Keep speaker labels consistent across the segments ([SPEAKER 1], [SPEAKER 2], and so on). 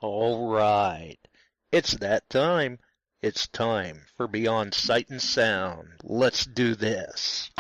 [SPEAKER 1] All right. It's that time. It's time for Beyond Sight and Sound. Let's do this.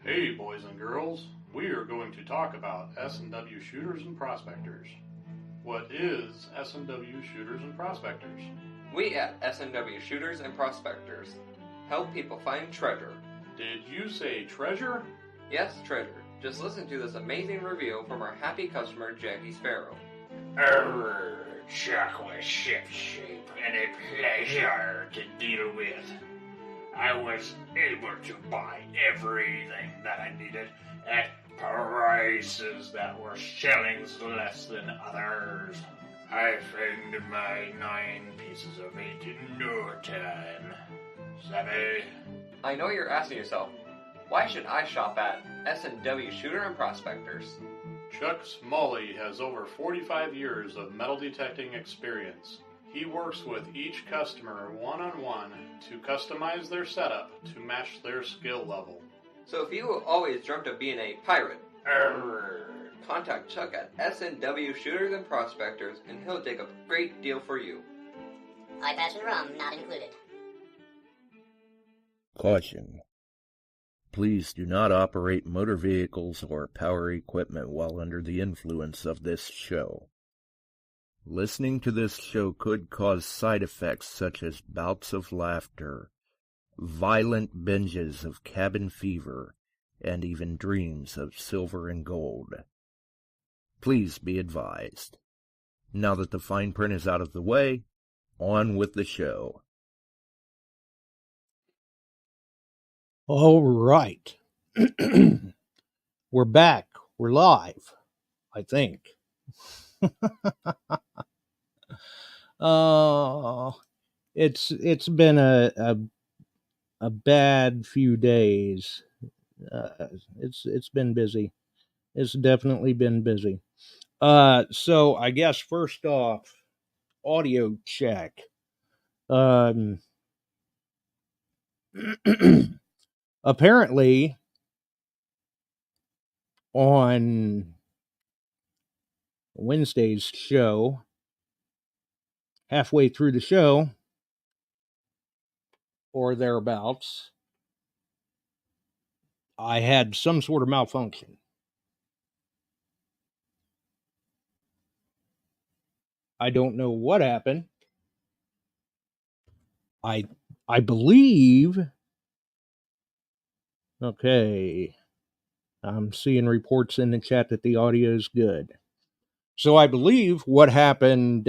[SPEAKER 2] Hey boys and girls, we are going to talk about S&W shooters and prospectors. What is S&W shooters and prospectors?
[SPEAKER 3] We at S&W Shooters and Prospectors help people find treasure.
[SPEAKER 2] Did you say treasure?
[SPEAKER 3] Yes, treasure. Just listen to this amazing review from our happy customer, Jackie Sparrow.
[SPEAKER 4] Chocolate ship-shape and a pleasure to deal with. I was able to buy everything that I needed at prices that were shillings less than others. I found my 9 pieces of meat in no time. Savvy?
[SPEAKER 3] I know you're asking yourself, why should I shop at S&W Shooter and Prospectors?
[SPEAKER 2] Chuck Smalley has over 45 years of metal detecting experience. He works with each customer one-on-one to customize their setup to match their skill level.
[SPEAKER 3] So if you always dreamt of being a pirate, contact Chuck at S&W Shooters and Prospectors and he'll take a great deal for you.
[SPEAKER 5] iPads and rum not included.
[SPEAKER 1] Caution. Please do not operate motor vehicles or power equipment while under the influence of this show. Listening to this show could cause side effects such as bouts of laughter, violent binges of cabin fever, and even dreams of silver and gold. Please be advised. Now that the fine print is out of the way, on with the show.
[SPEAKER 6] All right. We're back. We're live, I think. It's been a bad few days. It's been busy. It's definitely been busy. So I guess first off, audio check. Apparently on Wednesday's show, halfway through the show, or thereabouts, I had some sort of malfunction. I don't know what happened. I believe... Okay. I'm seeing reports in the chat that the audio is good. So I believe what happened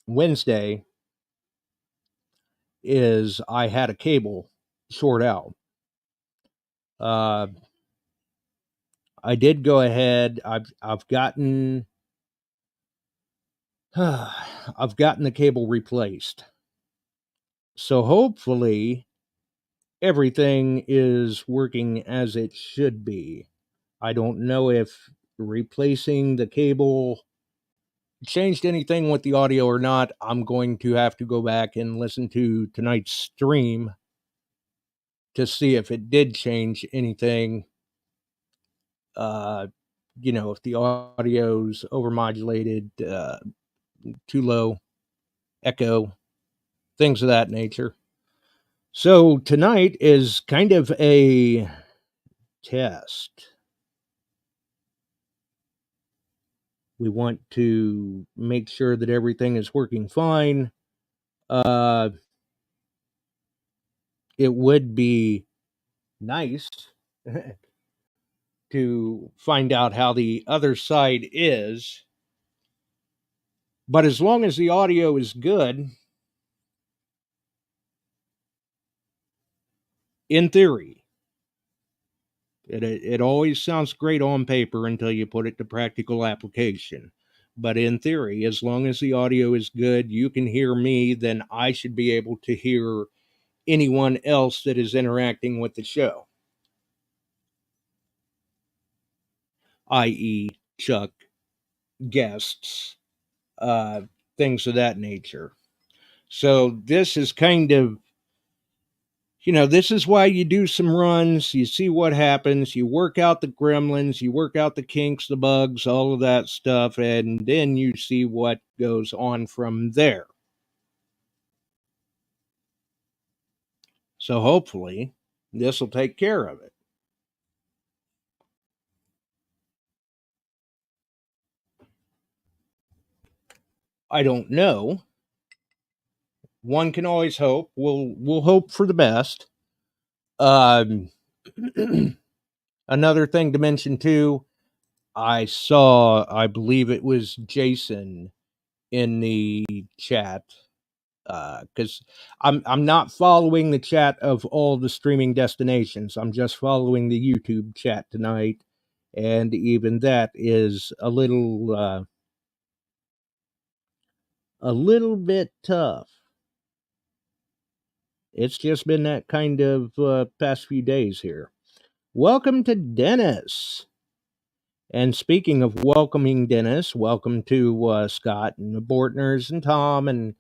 [SPEAKER 6] Wednesday is I had a cable short out. I did go ahead. I've gotten the cable replaced. So hopefully everything is working as it should be. I don't know if replacing the cable changed anything with the audio or not. I'm going to have to go back and listen to tonight's stream to see if it did change anything. if the audio's overmodulated, too low, echo, things of that nature. So tonight is kind of a test. We want to make sure that everything is working fine. It would be nice to find out how the other side is. But as long as the audio is good, in theory, it always sounds great on paper until you put it to practical application. But in theory, as long as the audio is good, you can hear me, then I should be able to hear anyone else that is interacting with the show, i.e., Chuck, guests, things of that nature. So this is kind of, this is why you do some runs, you see what happens, you work out the gremlins, you work out the kinks, the bugs, all of that stuff, and then you see what goes on from there. So hopefully this will take care of it. I don't know. One can always hope. We'll hope for the best. Another thing to mention too, I believe it was Jason in the chat, because I'm not following the chat of all the streaming destinations. I'm just following the YouTube chat tonight, and even that is a little bit tough. It's just been that kind of past few days here. Welcome to Dennis. And speaking of welcoming Dennis, welcome to Scott and the Bortners and Tom and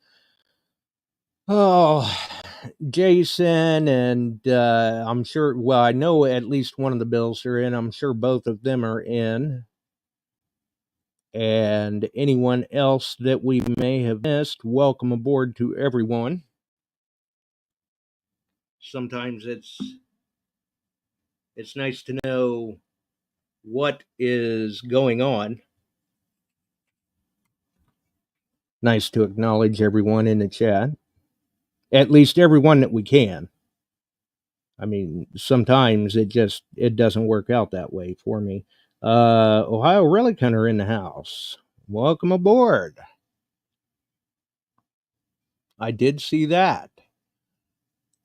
[SPEAKER 6] Jason, and I'm sure, well, I know at least one of the Bills are in. I'm sure both of them are in. And anyone else that we may have missed, welcome aboard to everyone. Sometimes it's nice to know what is going on. Nice to acknowledge everyone in the chat. At least everyone that we can. I mean, sometimes it doesn't work out that way for me. Ohio Relic Hunter in the house. Welcome aboard. I did see that.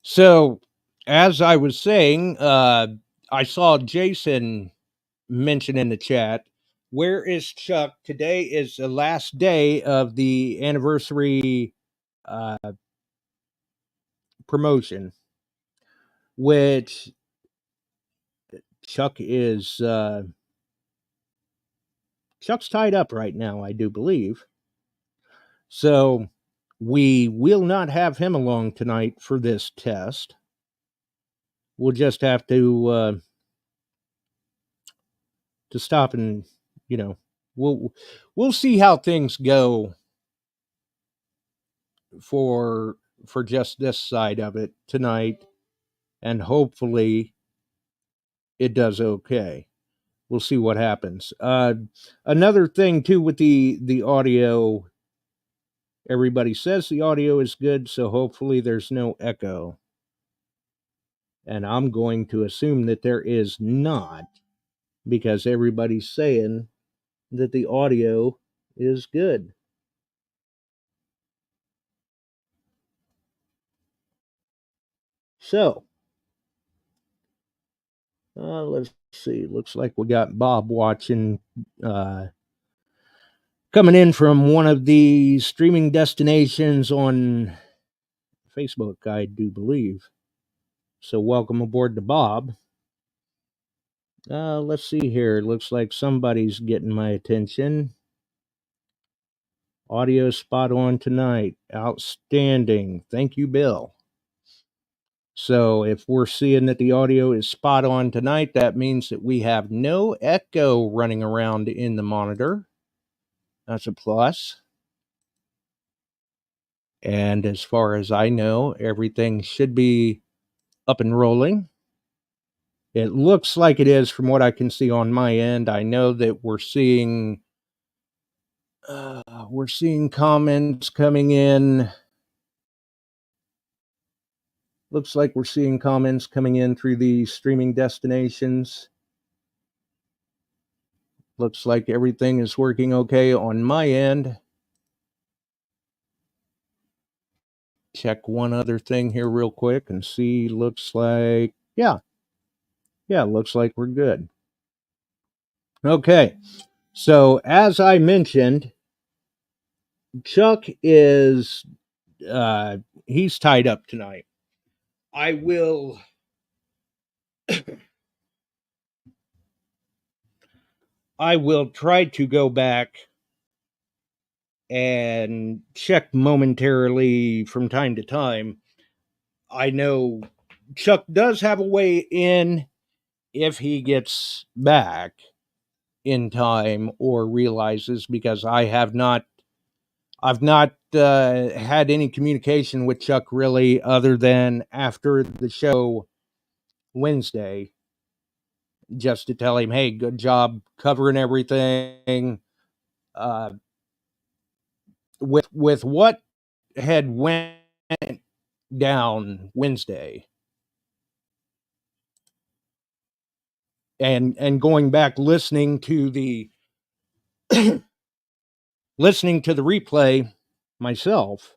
[SPEAKER 6] So, as I was saying, I saw Jason mention in the chat, where is Chuck? Today is the last day of the anniversary promotion, which Chuck is Chuck's tied up right now, I do believe. So we will not have him along tonight for this test. We'll just have to stop and, we'll see how things go for just this side of it tonight, and hopefully it does okay. We'll see what happens. Another thing too with the audio, everybody says the audio is good, so hopefully there's no echo. And I'm going to assume that there is not, because everybody's saying that the audio is good. So, let's see. Looks like we got Bob watching, coming in from one of the streaming destinations on Facebook, I do believe. So welcome aboard to Bob. Let's see here. Looks like somebody's getting my attention. Audio spot on tonight. Outstanding. Thank you, Bill. So if we're seeing that the audio is spot on tonight, that means that we have no echo running around in the monitor. That's a plus. And as far as I know, everything should be up and rolling. It looks like it is from what I can see on my end. I know that we're seeing comments coming in. Looks like we're seeing comments coming in through the streaming destinations. Looks like everything is working okay on my end. Check one other thing here real quick and see. Looks like, yeah, looks like we're good. Okay, so as I mentioned, Chuck is he's tied up tonight. I will try to go back and check momentarily from time to time. I know Chuck does have a way in if he gets back in time or realizes, because I've not had any communication with Chuck really, other than after the show Wednesday, just to tell him, hey, good job covering everything. With what had went down Wednesday, and going back listening to the replay myself,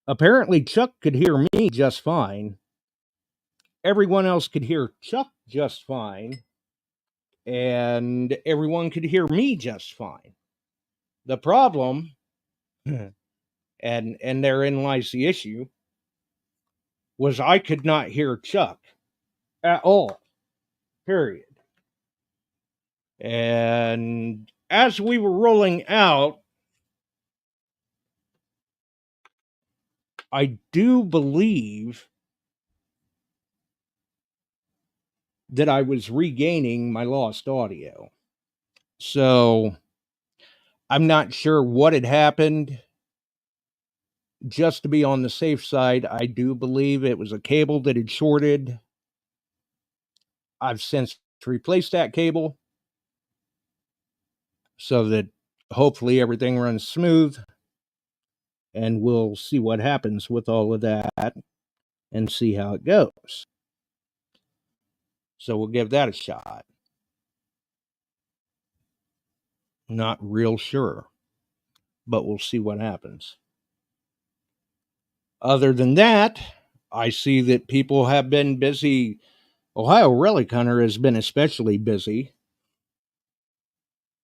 [SPEAKER 6] apparently Chuck could hear me just fine. Everyone else could hear Chuck just fine, and everyone could hear me just fine. The problem, and therein lies the issue, was I could not hear Chuck at all, period. And as we were rolling out, I do believe that I was regaining my lost audio. So I'm not sure what had happened. Just to be on the safe side, I do believe it was a cable that had shorted. I've since replaced that cable so that hopefully everything runs smooth, and we'll see what happens with all of that and see how it goes. So we'll give that a shot. Not real sure, but we'll see what happens. Other than that, I see that people have been busy. Ohio Relic Hunter has been especially busy,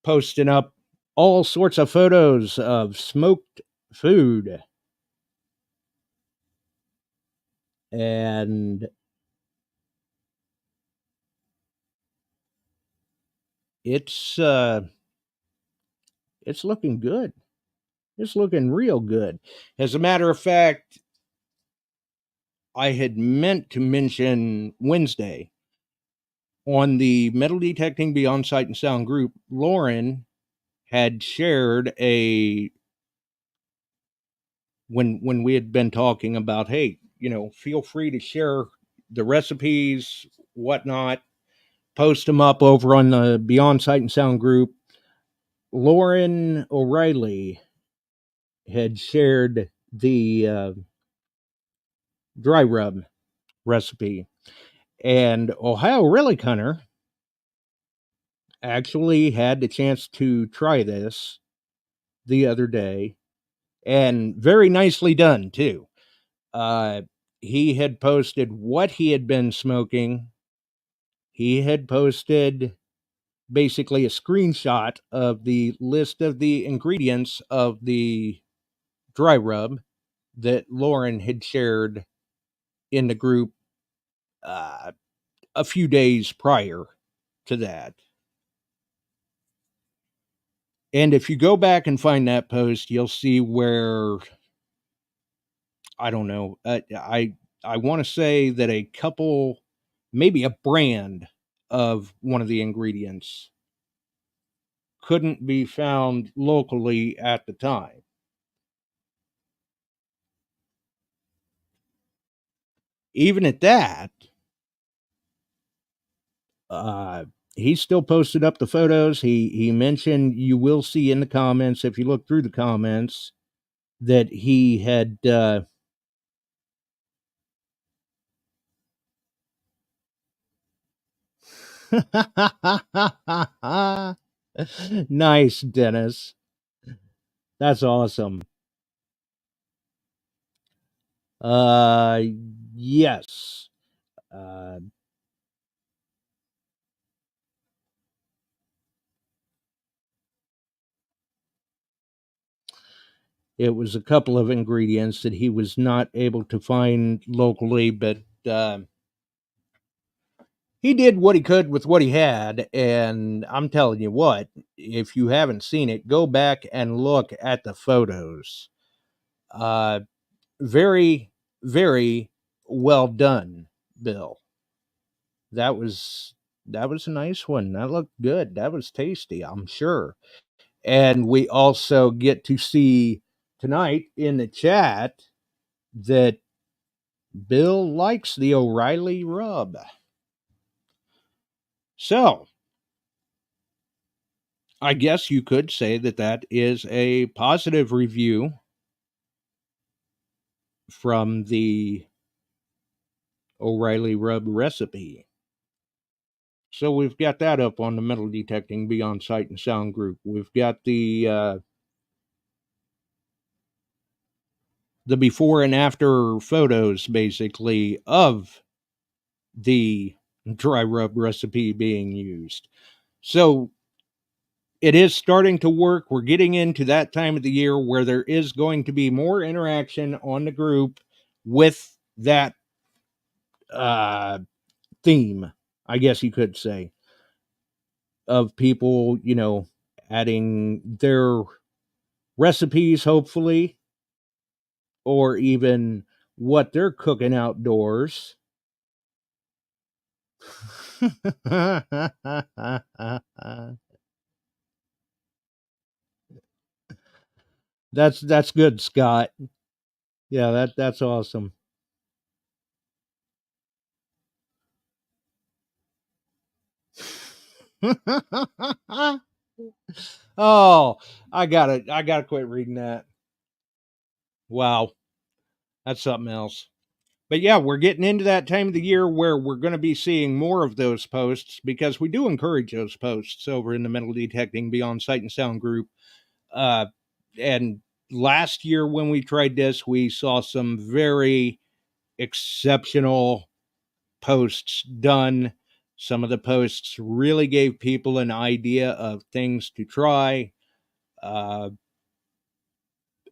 [SPEAKER 6] posting up all sorts of photos of smoked food. And it's looking good. It's looking real good. As a matter of fact, I had meant to mention Wednesday on the Metal Detecting Beyond Sight and Sound group. Lauren had shared when we had been talking about, hey, feel free to share the recipes, whatnot, post them up over on the Beyond Sight and Sound group. Lauren O'Reilly had shared the dry rub recipe, and Ohio Relic Hunter actually had the chance to try this the other day, and very nicely done too. He had posted what he had been smoking. He had posted basically a screenshot of the list of the ingredients of the dry rub that Lauren had shared in the group a few days prior to that. And if you go back and find that post, you'll see where, I don't know, I want to say that a couple, maybe a brand of one of the ingredients couldn't be found locally at the time. Even at that, he still posted up the photos. He mentioned, you will see in the comments, if you look through the comments, that he had nice, Dennis. That's awesome. Yes. It was a couple of ingredients that he was not able to find locally, but he did what he could with what he had. And I'm telling you what, if you haven't seen it, go back and look at the photos. Very, very well done, Bill. That was a nice one. That looked good. That was tasty, I'm sure. And we also get to see tonight in the chat that Bill likes the O'Reilly rub. So, I guess you could say that that is a positive review from the O'Reilly rub recipe. So we've got that up on the Metal Detecting Beyond Sight and Sound group. We've got the before and after photos, basically, of the dry rub recipe being used. So it is starting to work. We're getting into that time of the year where there is going to be more interaction on the group with that theme, I guess you could say, of people, adding their recipes, hopefully, or even what they're cooking outdoors. That's good, Scott. Yeah, that's awesome. Oh, I gotta quit reading that. Wow, that's something else. But yeah, we're getting into that time of the year where we're going to be seeing more of those posts, because we do encourage those posts over in the Metal Detecting Beyond Sight and Sound group. And last year when we tried this, we saw some very exceptional posts done. Some of the posts really gave people an idea of things to try. I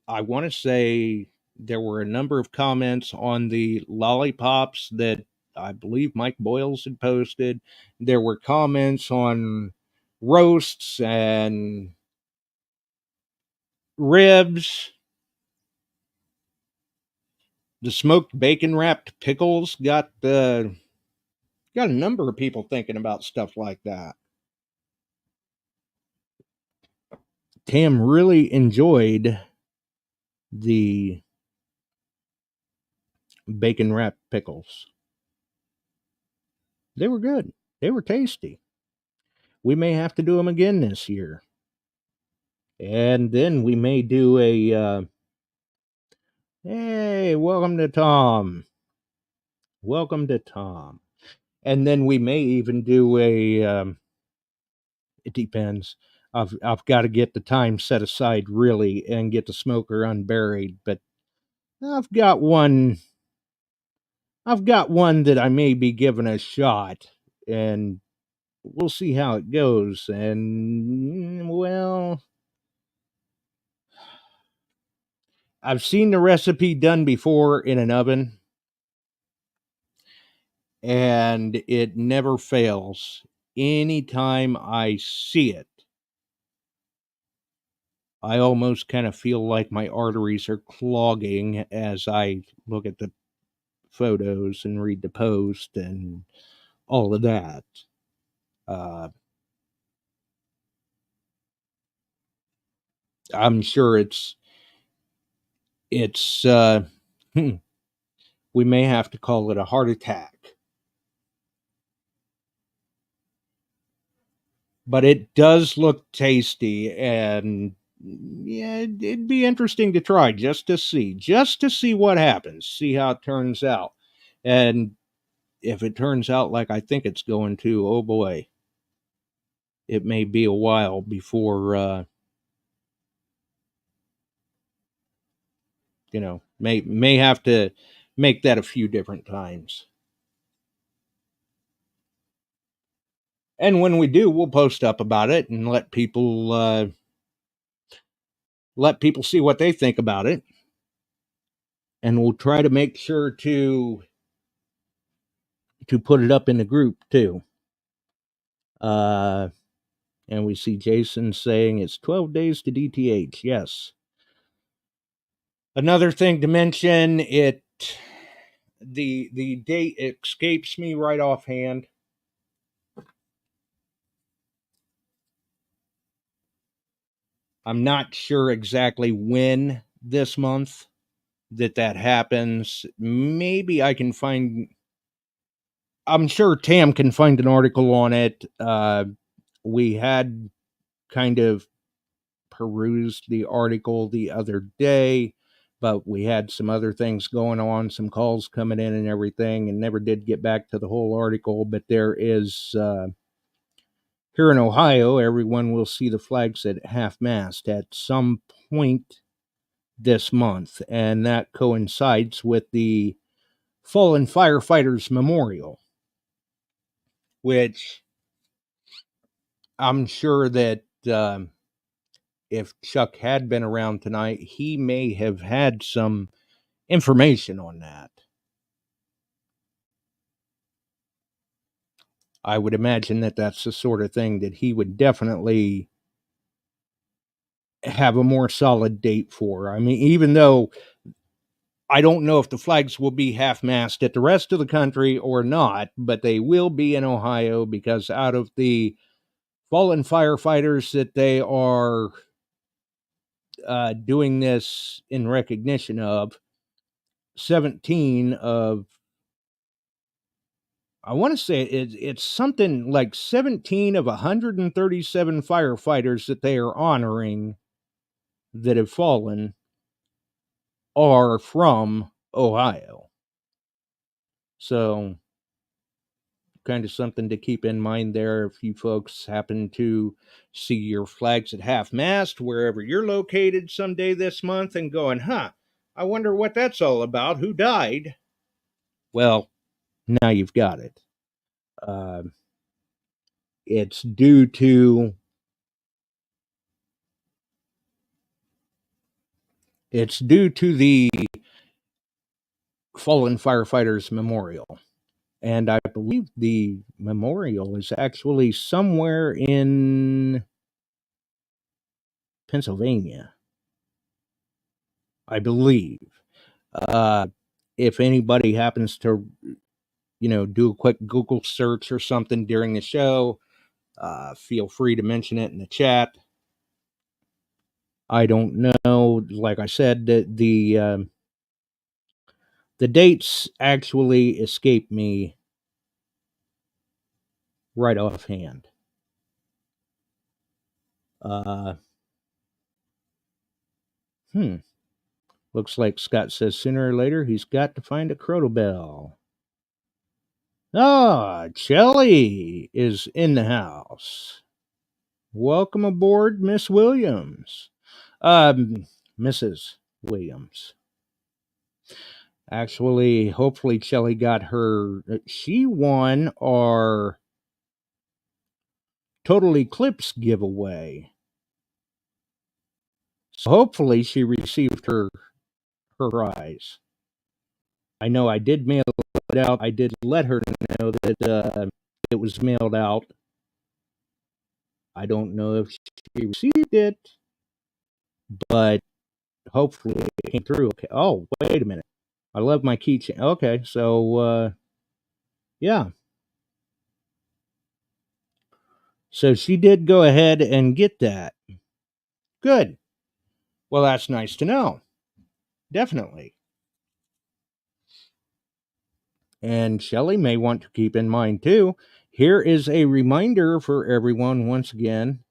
[SPEAKER 6] want to say there were a number of comments on the lollipops that I believe Mike Boyles had posted. There were comments on roasts and ribs. The smoked bacon wrapped pickles got a number of people thinking about stuff like that. Tam really enjoyed the bacon wrapped pickles. They were good. They were tasty. We may have to do them again this year. And then we may do a hey, welcome to Tom. Welcome to Tom. And then we may even do a it depends. I've got to get the time set aside really and get the smoker unburied, but I've got one that I may be giving a shot, and we'll see how it goes. And well, I've seen the recipe done before in an oven, and it never fails. Anytime I see it, I almost kind of feel like my arteries are clogging as I look at the photos and read the post and all of that. I'm sure we may have to call it a heart attack. But it does look tasty, and yeah, it'd be interesting to try just to see what happens, see how it turns out. And if it turns out like I think it's going to, oh boy, it may be a while before, may have to make that a few different times. And when we do, we'll post up about it and let people see what they think about it. And we'll try to make sure to put it up in the group too. And we see Jason saying it's 12 days to DTH. Yes. Another thing to mention, the date escapes me right offhand. I'm not sure exactly when this month that happens. Maybe I can find. I'm sure Tam can find an article on it. We had kind of perused the article the other day, but we had some other things going on, some calls coming in and everything, and never did get back to the whole article. But there is, here in Ohio, everyone will see the flags at half-mast at some point this month, and that coincides with the Fallen Firefighters Memorial, which I'm sure that if Chuck had been around tonight, he may have had some information on that. I would imagine that that's the sort of thing that he would definitely have a more solid date for. I mean, even though I don't know if the flags will be half-mast at the rest of the country or not, but they will be in Ohio, because out of the fallen firefighters that they are doing this in recognition of, 17 of, I want to say it's something like 17 of 137 firefighters that they are honoring that have fallen are from Ohio. So, kind of something to keep in mind there if you folks happen to see your flags at half-mast wherever you're located someday this month and going, I wonder what that's all about. Who died? Well, now you've got it. It's due to the Fallen Firefighters Memorial. And I believe the memorial is actually somewhere in Pennsylvania, I believe. If anybody happens to, do a quick Google search or something during the show, feel free to mention it in the chat. I don't know. Like I said, the dates actually escape me right offhand. Looks like Scott says sooner or later he's got to find a Crotobell. Chelly is in the house. Welcome aboard, Miss Williams. Mrs. Williams. Actually, hopefully Shelly got her. She won our Total Eclipse giveaway. So hopefully she received her prize. I know I did mail it out. I did let her know that it was mailed out. I don't know if she received it, but hopefully it came through. Okay. Oh, wait a minute. I love my keychain. Okay, so yeah. So she did go ahead and get that. Good. Well, that's nice to know. Definitely. And Shelley may want to keep in mind too. Here is a reminder for everyone once again.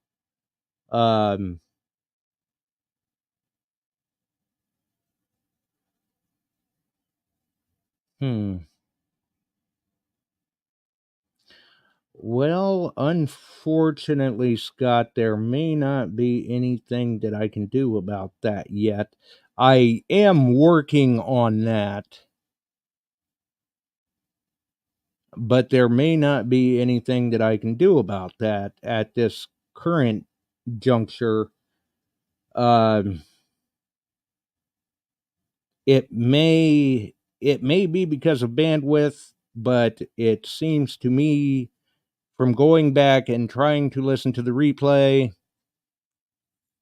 [SPEAKER 6] Well, unfortunately, Scott, there may not be anything that I can do about that yet. I am working on that, but there may not be anything that I can do about that at this current juncture. It may be because of bandwidth, but it seems to me from going back and trying to listen to the replay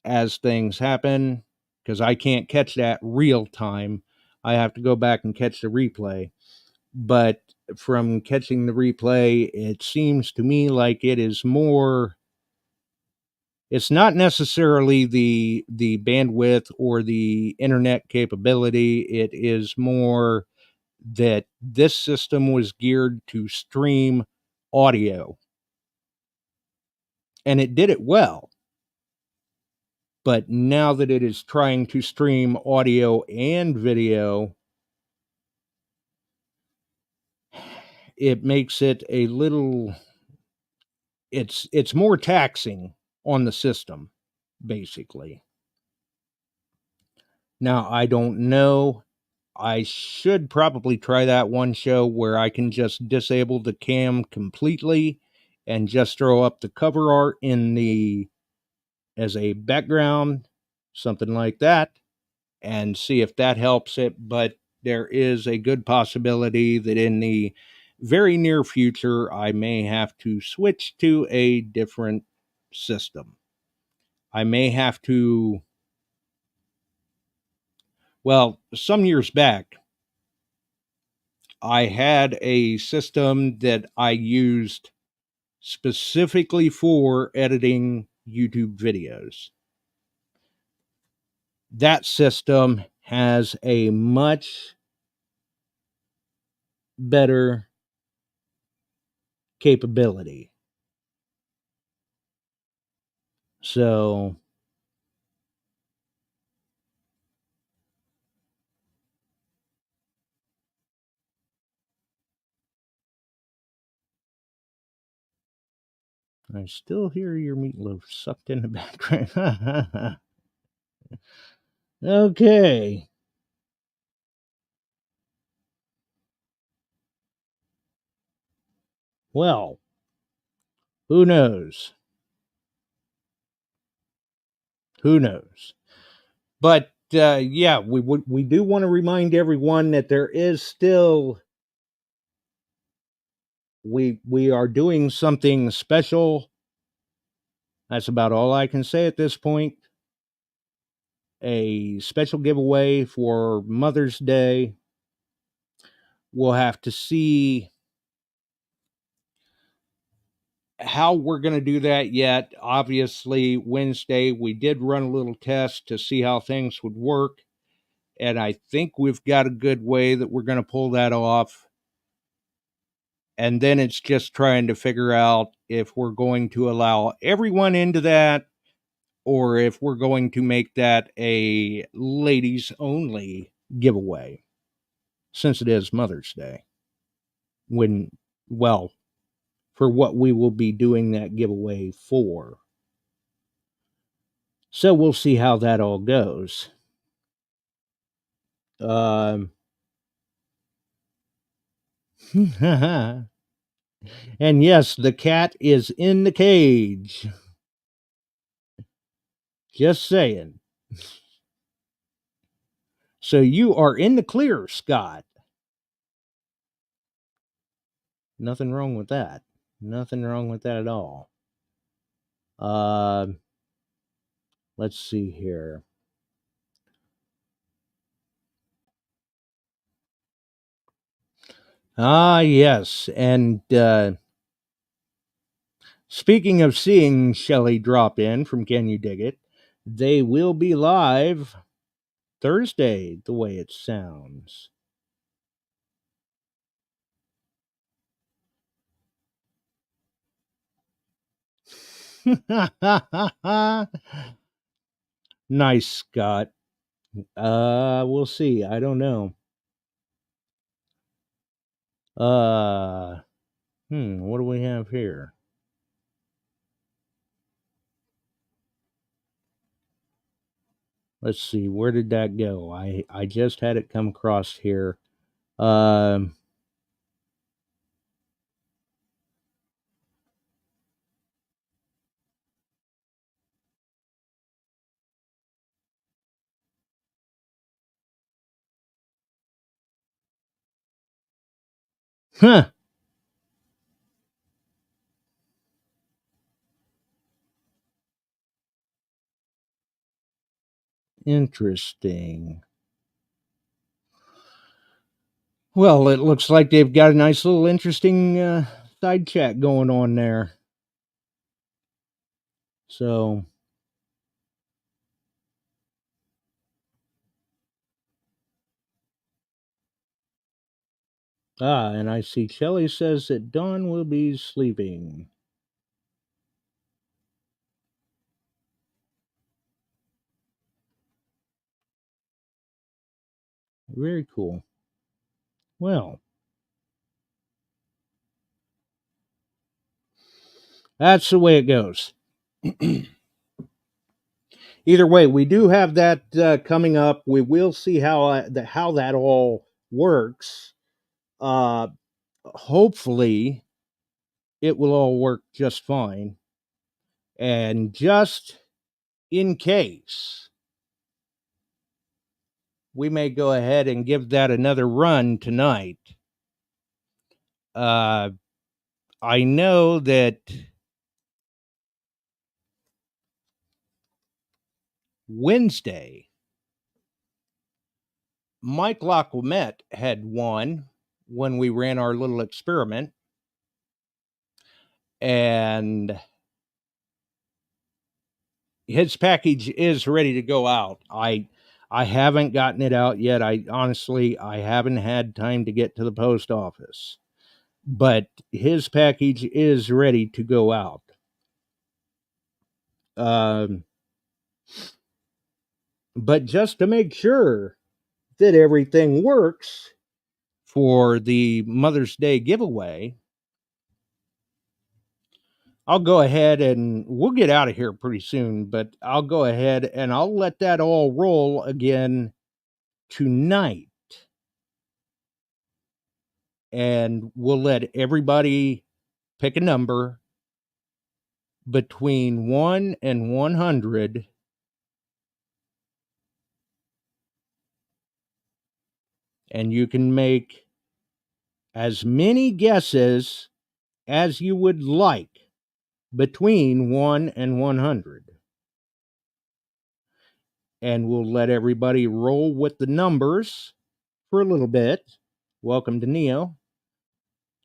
[SPEAKER 6] as things happen, because I can't catch that real time. I have to go back and catch the replay. But from catching the replay, it seems to me like it is more, it's not necessarily the bandwidth or the internet capability. It is more that this system was geared to stream audio, and it did it well. But now that it is trying to stream audio and video, it makes it a little, it's more taxing on the system, basically. Now, I don't know. I should probably try that one show where I can just disable the cam completely and just throw up the cover art in the as a background, something like that, and see if that helps it. But there is a good possibility that in the very near future, I may have to switch to a different system. I may have to, well, some years back, I had a system that I used specifically for editing YouTube videos. That system has a much better capability. So I still hear your meatloaf sucked in the background. Okay. Well, who knows? Who knows? But yeah, we do want to remind everyone that there is still, we are doing something special. That's about all I can say at this point. A special giveaway for Mother's Day. We'll have to see how we're going to do that yet. Obviously, Wednesday, we did run a little test to see how things would work. And I think we've got a good way that we're going to pull that off. And then it's just trying to figure out if we're going to allow everyone into that, or if we're going to make that a ladies only giveaway, since it is Mother's Day. Well, for what we will be doing that giveaway for. So we'll see how that all goes. And yes, the cat is in the cage. Just saying. So you are in the clear, Scott. Nothing wrong with that. Nothing wrong with that at all. Let's see here. Ah, yes. And speaking of seeing Shelley drop in from Can You Dig It, they will be live Thursday, the way it sounds. Nice, Scott. We'll see. I don't know. What do we have here? Let's see. Where did that go? I just had it come across here. Huh. Interesting. Well, it looks like they've got a nice little interesting side chat going on there. So, and I see Shelley says that Dawn will be sleeping. Very cool. Well, that's the way it goes. Either way, we do have that coming up. We will see how that all works. Hopefully, it will all work just fine. And just in case, we may go ahead and give that another run tonight. I know that Wednesday, Mike Laclamette had won when we ran our little experiment, and his package is ready to go out. I haven't gotten it out yet. I haven't had time to get to the post office, but his package is ready to go out. But just to make sure that everything works for the Mother's Day giveaway, I'll go ahead and we'll get out of here pretty soon, but I'll go ahead and I'll let that all roll again tonight. And we'll let everybody pick a number between 1 and 100. And you can make as many guesses as you would like between 1 and 100. And we'll let everybody roll with the numbers for a little bit. Welcome to Neo,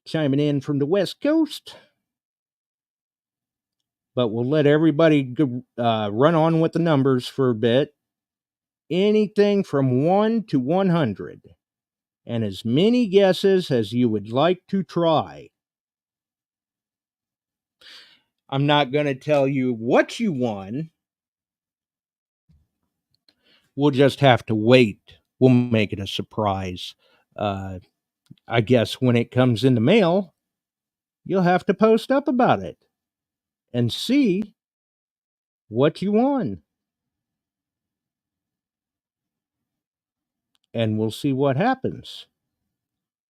[SPEAKER 6] chiming in from the West Coast. But we'll let everybody run on with the numbers for a bit. Anything from 1 to 100. And as many guesses as you would like to try. I'm not going to tell you what you won. We'll just have to wait. We'll make it a surprise. I guess when it comes in the mail, you'll have to post up about it and see what you won. And we'll see what happens.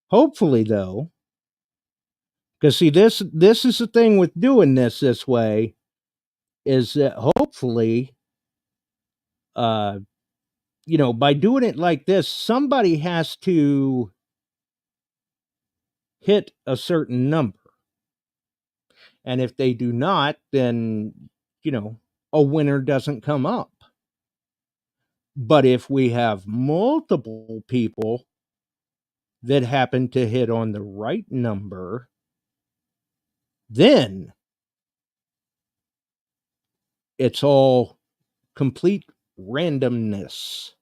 [SPEAKER 6] Hopefully, though, because see, this is the thing with doing this way, is that hopefully, by doing it like this, somebody has to hit a certain number. And if they do not, then, a winner doesn't come up. But if we have multiple people that happen to hit on the right number, then it's all complete randomness.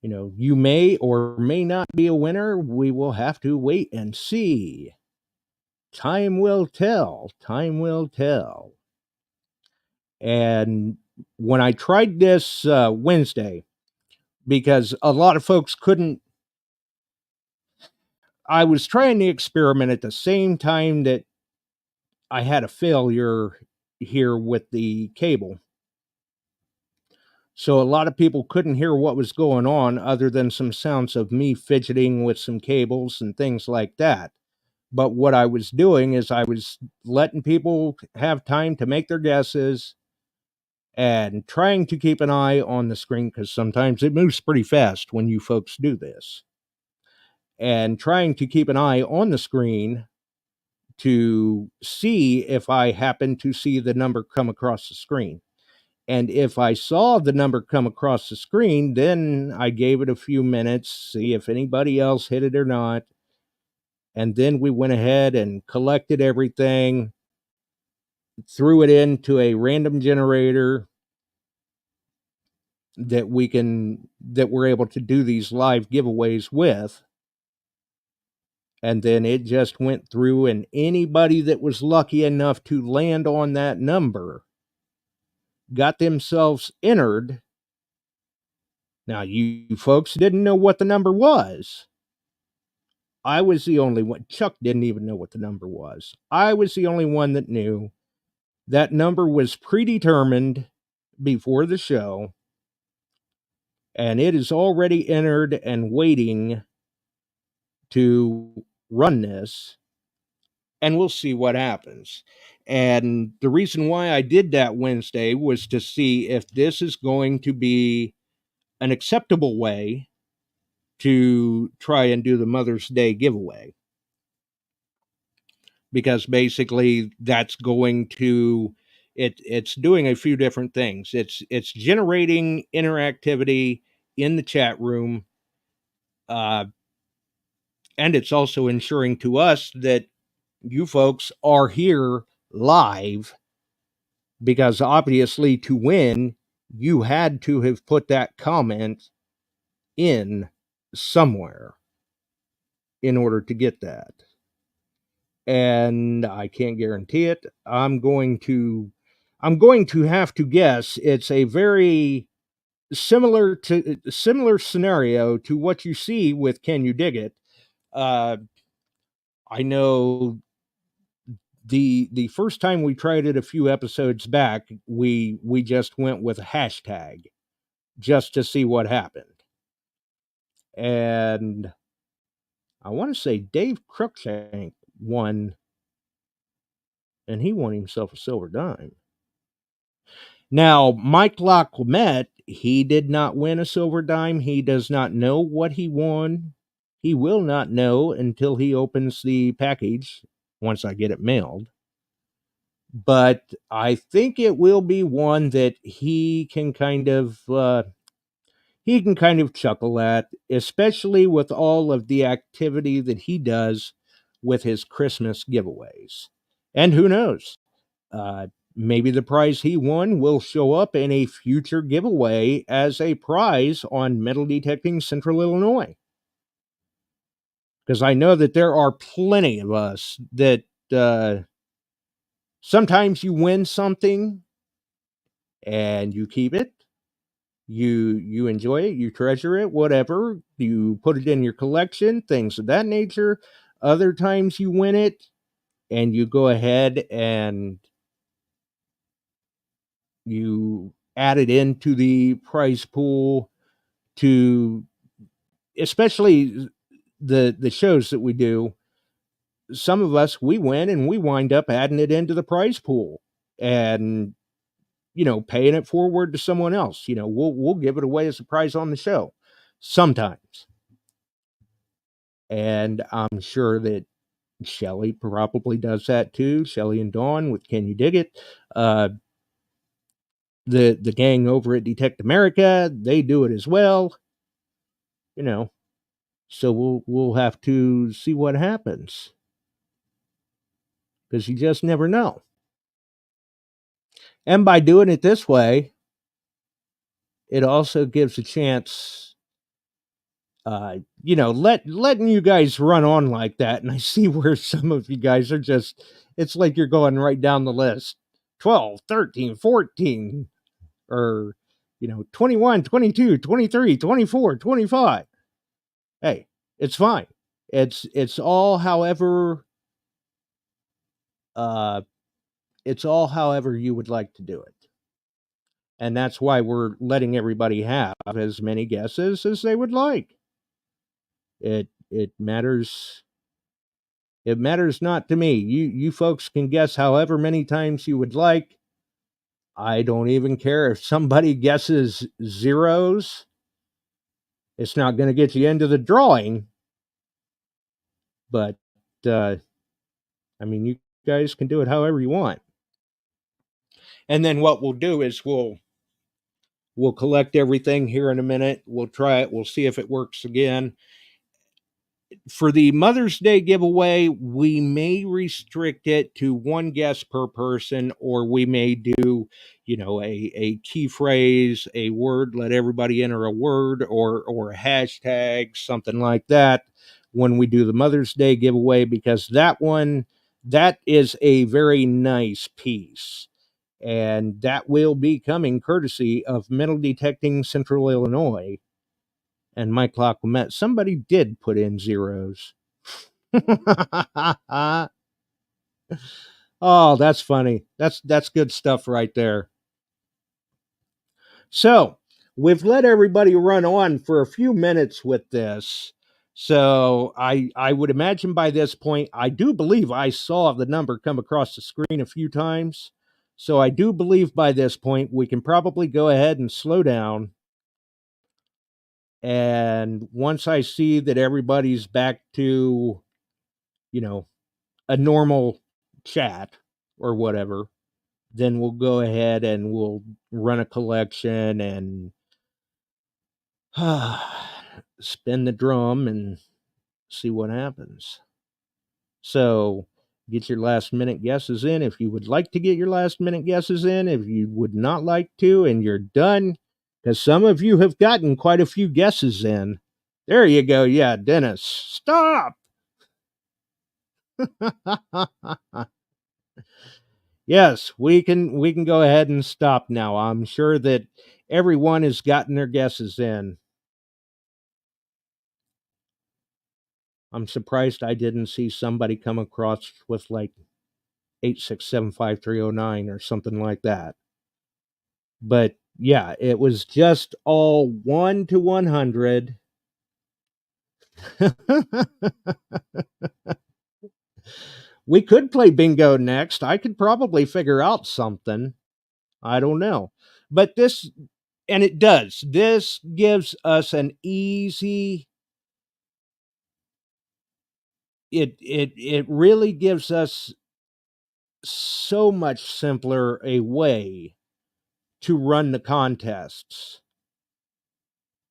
[SPEAKER 6] You know, you may or may not be a winner. We will have to wait and see. Time will tell. Time will tell. And when I tried this Wednesday, because a lot of folks couldn't, I was trying the experiment at the same time that I had a failure here with the cable. So a lot of people couldn't hear what was going on other than some sounds of me fidgeting with some cables and things like that. But what I was doing is I was letting people have time to make their guesses and trying to keep an eye on the screen, because sometimes it moves pretty fast when you folks do this. And trying to keep an eye on the screen to see if I happen to see the number come across the screen. And if I saw the number come across the screen, then I gave it a few minutes, see if anybody else hit it or not. And then we went ahead and collected everything, threw it into a random generator that we're able to do these live giveaways with. And then it just went through, and anybody that was lucky enough to land on that number got themselves entered. Now, you folks didn't know what the number was. I was the only one. Chuck didn't even know what the number was. I was the only one that knew. That number was predetermined before the show, and it is already entered and waiting to run this, and we'll see what happens. And the reason why I did that Wednesday was to see if this is going to be an acceptable way to try and do the Mother's Day giveaway. Because basically that's going to, it's doing a few different things. It's generating interactivity in the chat room, and it's also ensuring to us that you folks are here live, because obviously to win, you had to have put that comment in somewhere in order to get that. And I can't guarantee it. I'm going to have to guess it's a very similar scenario to what you see with Can You Dig It? I know the first time we tried it a few episodes back, we just went with a hashtag just to see what happened. And I want to say Dave Cruikshank won, and he won himself a silver dime. Now, Mike Laclamette, he did not win a silver dime. He does not know what he won. He will not know until he opens the package once I get it mailed. But I think it will be one that he can kind of chuckle at, especially with all of the activity that he does with his Christmas giveaways. And who knows? Maybe the prize he won will show up in a future giveaway as a prize on Metal Detecting Central Illinois. Because I know that there are plenty of us that sometimes you win something and you keep it. You enjoy it, you treasure it, whatever. You put it in your collection, things of that nature. Other times you win it and you go ahead and you add it into the prize pool, to especially the shows that we do. Some of us, we win and we wind up adding it into the prize pool and, paying it forward to someone else. We'll give it away as a prize on the show sometimes. And I'm sure that Shelly probably does that too. Shelly and Dawn with Can You Dig It? The gang over at Detect America, they do it as well. So we'll have to see what happens, because you just never know. And by doing it this way, it also gives a chance, letting you guys run on like that. And I see where some of you guys are just, it's like you're going right down the list. 12, 13, 14, or, 21, 22, 23, 24, 25. Hey, it's fine. It's all however, uh, it's all however you would like to do it. And that's why we're letting everybody have as many guesses as they would like. It matters. It matters not to me. You folks can guess however many times you would like. I don't even care if somebody guesses zeros. It's not going to get you into the drawing. But you guys can do it however you want. And then what we'll do is we'll collect everything here in a minute. We'll try it. We'll see if it works again. For the Mother's Day giveaway, we may restrict it to one guess per person, or we may do, a key phrase, a word, let everybody enter a word or a hashtag, something like that, when we do the Mother's Day giveaway, because that is a very nice piece. And that will be coming courtesy of Metal Detecting Central Illinois and Mike Lacquemet. Somebody did put in zeros. Oh, that's funny. That's good stuff right there. So we've let everybody run on for a few minutes with this. So I would imagine by this point, I do believe I saw the number come across the screen a few times. So I do believe by this point we can probably go ahead and slow down. And once I see that everybody's back to, a normal chat or whatever, then we'll go ahead and we'll run a collection and spin the drum and see what happens. So get your last minute guesses in if you would like to get your last minute guesses in. If you would not like to and you're done, because some of you have gotten quite a few guesses in. There you go. Yeah, Dennis, stop. Yes, we can go ahead and stop now. I'm sure that everyone has gotten their guesses in. I'm surprised I didn't see somebody come across with like 8675309 or something like that. But yeah, it was just all 1 to 100. We could play bingo next. I could probably figure out something. I don't know. But this gives us an easy, it really gives us so much simpler a way to run the contests.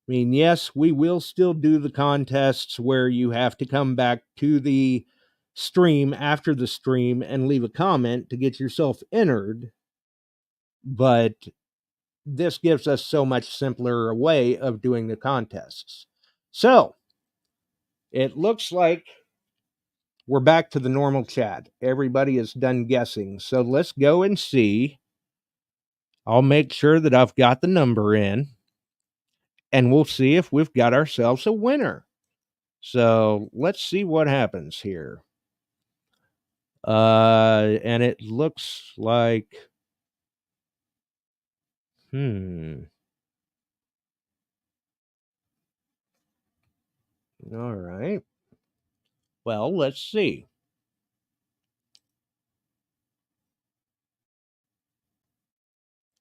[SPEAKER 6] I mean, yes, we will still do the contests where you have to come back to the stream after the stream and leave a comment to get yourself entered. But this gives us so much simpler a way of doing the contests. So it looks like we're back to the normal chat. Everybody is done guessing. So let's go and see. I'll make sure that I've got the number in, and we'll see if we've got ourselves a winner. So let's see what happens here. And it looks like, all right. Well, let's see.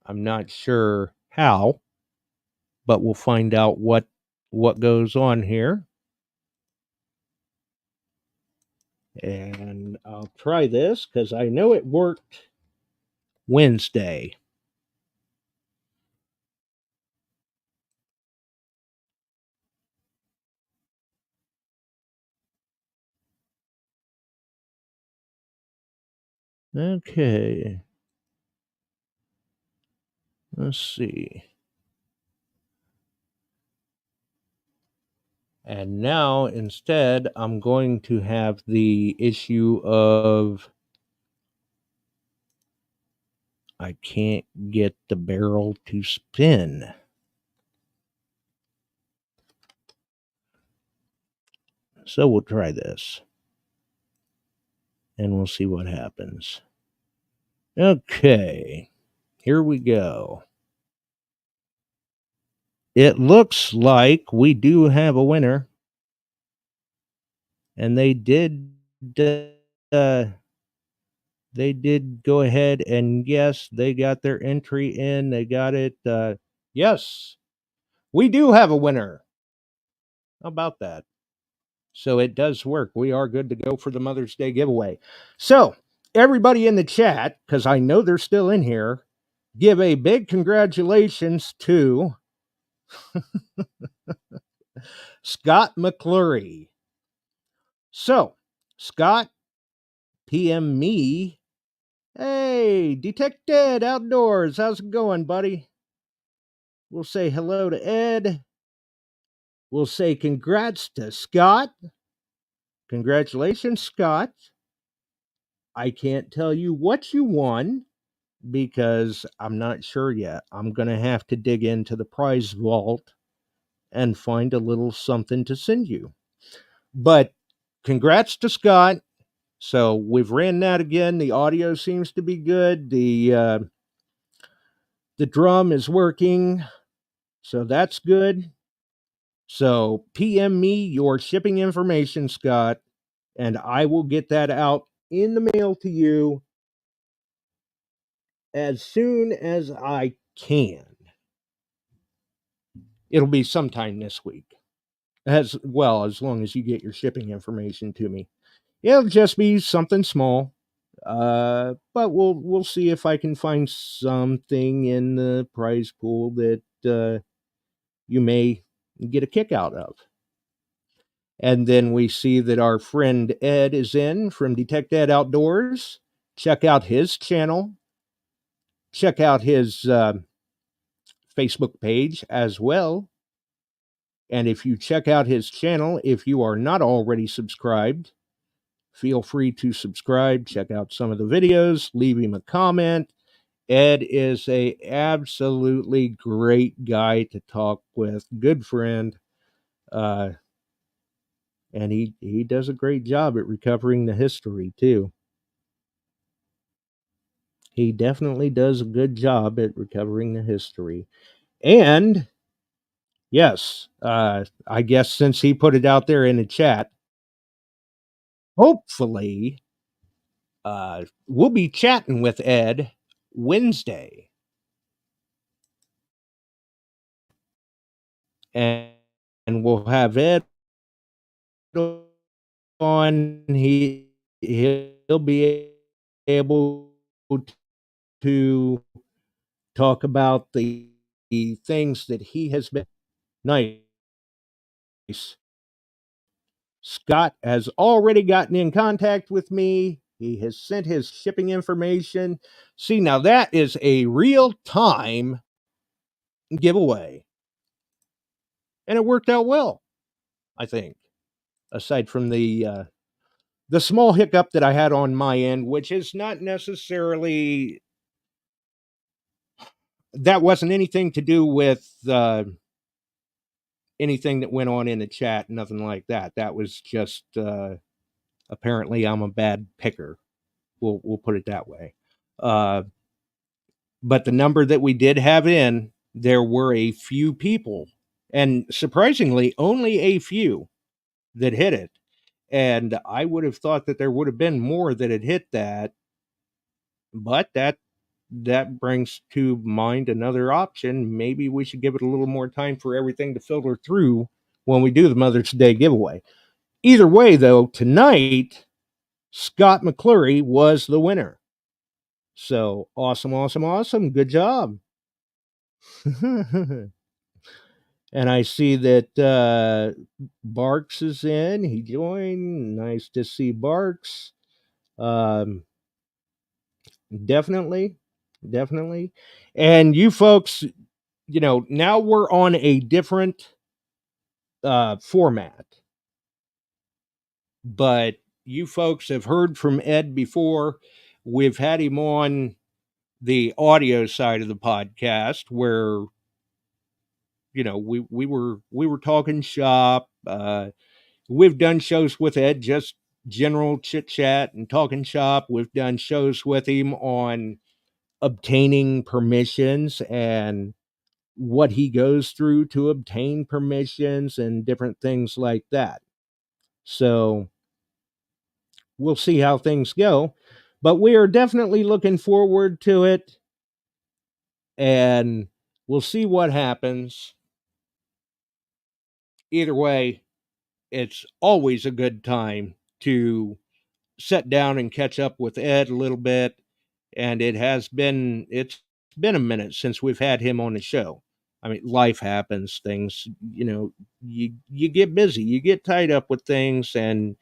[SPEAKER 6] I'm not sure how, but we'll find out what goes on here. And I'll try this because I know it worked Wednesday. Okay. Let's see. And now, instead, I'm going to have the issue of I can't get the barrel to spin. So we'll try this. And we'll see what happens. Okay. Here we go. It looks like we do have a winner. And they did go ahead and yes, they got their entry in. They got it. Yes, we do have a winner. How about that? So it does work. We are good to go for the Mother's Day giveaway. So everybody in the chat, because I know they're still in here, give a big congratulations to Scott McClurry. So, Scott, PM me. Hey, Detected Outdoors. How's it going, buddy? We'll say hello to Ed. We'll say congrats to Scott. Congratulations, Scott. I can't tell you what you won because I'm not sure yet. I'm going to have to dig into the prize vault and find a little something to send you. But congrats to Scott. So we've ran that again. The audio seems to be good. The drum is working. So that's good. So PM me your shipping information, Scott, and I will get that out in the mail to you as soon as I can. It'll be sometime this week. As well, as long as you get your shipping information to me. It'll just be something small. But we'll see if I can find something in the prize pool that you may get a kick out of. And then we see that our friend Ed is in from Detect Ed Outdoors. Check out his channel. Check out his Facebook page as well. And if you check out his channel, if you are not already subscribed, feel free to subscribe. Check out some of the videos. Leave him a comment. Ed is a absolutely great guy to talk with. Good friend. And he does a great job at recovering the history, too. He definitely does a good job at recovering the history. And, yes, I guess since he put it out there in the chat, hopefully we'll be chatting with Ed Wednesday. And we'll have Ed on. He'll be able to talk about the things that he has been nice. Scott has already gotten in contact with me. He has sent his shipping information. See, now that is a real time giveaway. And it worked out well, I think. Aside from the small hiccup that I had on my end, which is not necessarily, that wasn't anything to do with anything that went on in the chat, nothing like that. That was just apparently I'm a bad picker. We'll put it that way. But the number that we did have in, there were a few people, and surprisingly, only a few that hit it. And I would have thought that there would have been more that had hit that, but that brings to mind another option. Maybe we should give it a little more time for everything to filter through when we do the Mother's Day giveaway. Either way, though, tonight, Scott McClurry was the winner. So awesome, awesome, awesome. Good job. And I see that Barks is in. He joined. Nice to see Barks. Definitely. Definitely. And you folks, now we're on a different format, but you folks have heard from Ed before. We've had him on the audio side of the podcast where we were talking shop. We've done shows with Ed, just general chit chat and talking shop. We've done shows with him on obtaining permissions and what he goes through to obtain permissions and different things like that. So we'll see how things go, but we are definitely looking forward to it, and we'll see what happens. Either way, it's always a good time to sit down and catch up with Ed a little bit, and it's been a minute since we've had him on the show. I mean, life happens, things, you get busy, you get tied up with things, and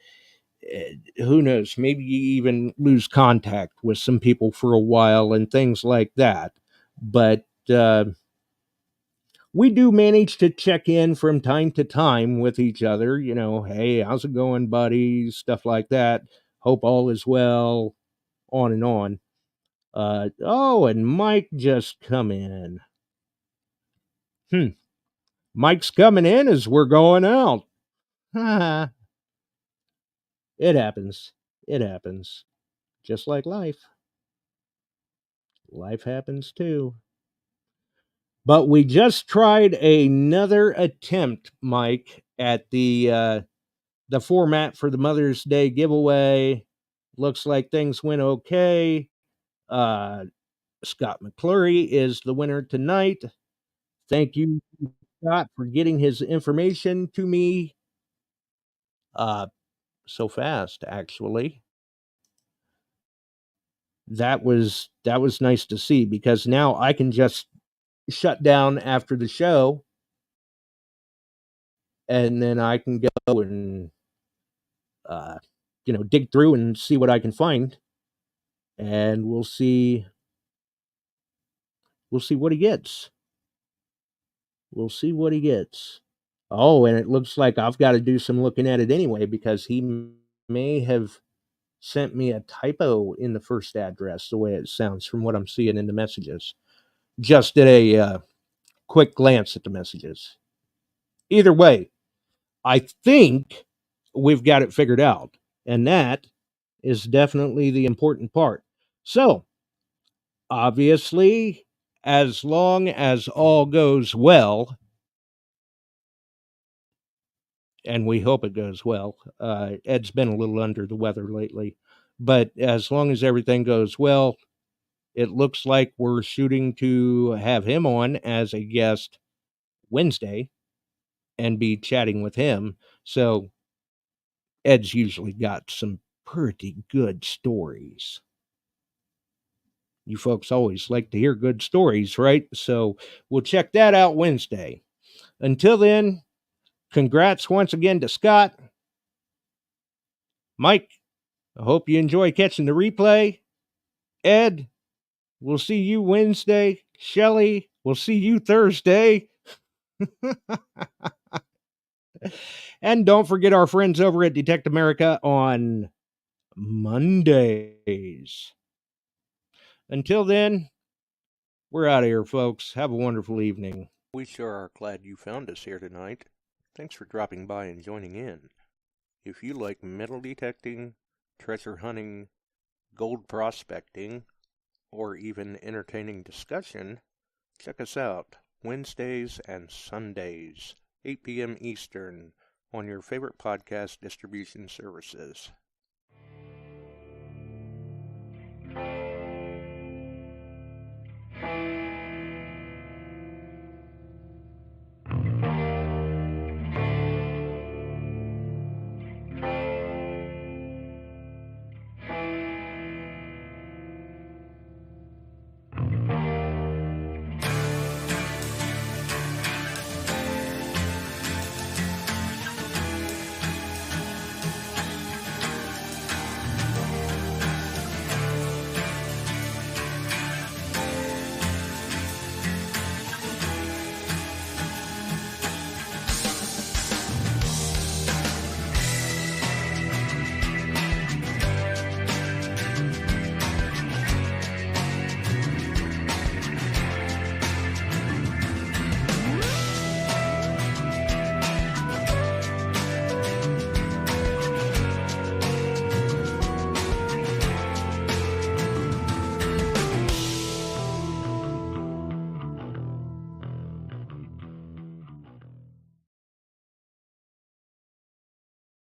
[SPEAKER 6] who knows, maybe you even lose contact with some people for a while and things like that. But we do manage to check in from time to time with each other, hey, how's it going, buddy? Stuff like that. Hope all is well, on and on. Oh, and Mike just come in. Mike's coming in as we're going out. It happens. It happens. Just like life. Life happens too. But we just tried another attempt, Mike, at the format for the Mother's Day giveaway. Looks like things went okay. Scott McClurry is the winner tonight. Thank you, Scott, for getting his information to me so fast, actually. That was nice to see, because now I can just shut down after the show, and then I can go and dig through and see what I can find, and we'll see what he gets. We'll see what he gets. Oh, and it looks like I've got to do some looking at it anyway, because he may have sent me a typo in the first address, the way it sounds from what I'm seeing in the messages. Just did a quick glance at the messages. Either way, I think we've got it figured out, and that is definitely the important part. So, obviously, as long as all goes well, and we hope it goes well, Ed's been a little under the weather lately, but as long as everything goes well, it looks like we're shooting to have him on as a guest Wednesday and be chatting with him. So Ed's usually got some pretty good stories. You folks always like to hear good stories, right? So we'll check that out Wednesday. Until then, congrats once again to Scott. Mike, I hope you enjoy catching the replay. Ed, we'll see you Wednesday. Shelly, we'll see you Thursday. And don't forget our friends over at Detect America on Mondays. Until then, we're out of here, folks. Have a wonderful evening. We sure are glad you found us here tonight. Thanks for dropping by and joining in. If you like metal detecting, treasure hunting, gold prospecting, or even entertaining discussion, check us out Wednesdays and Sundays, 8 p.m. Eastern, on your favorite podcast distribution services.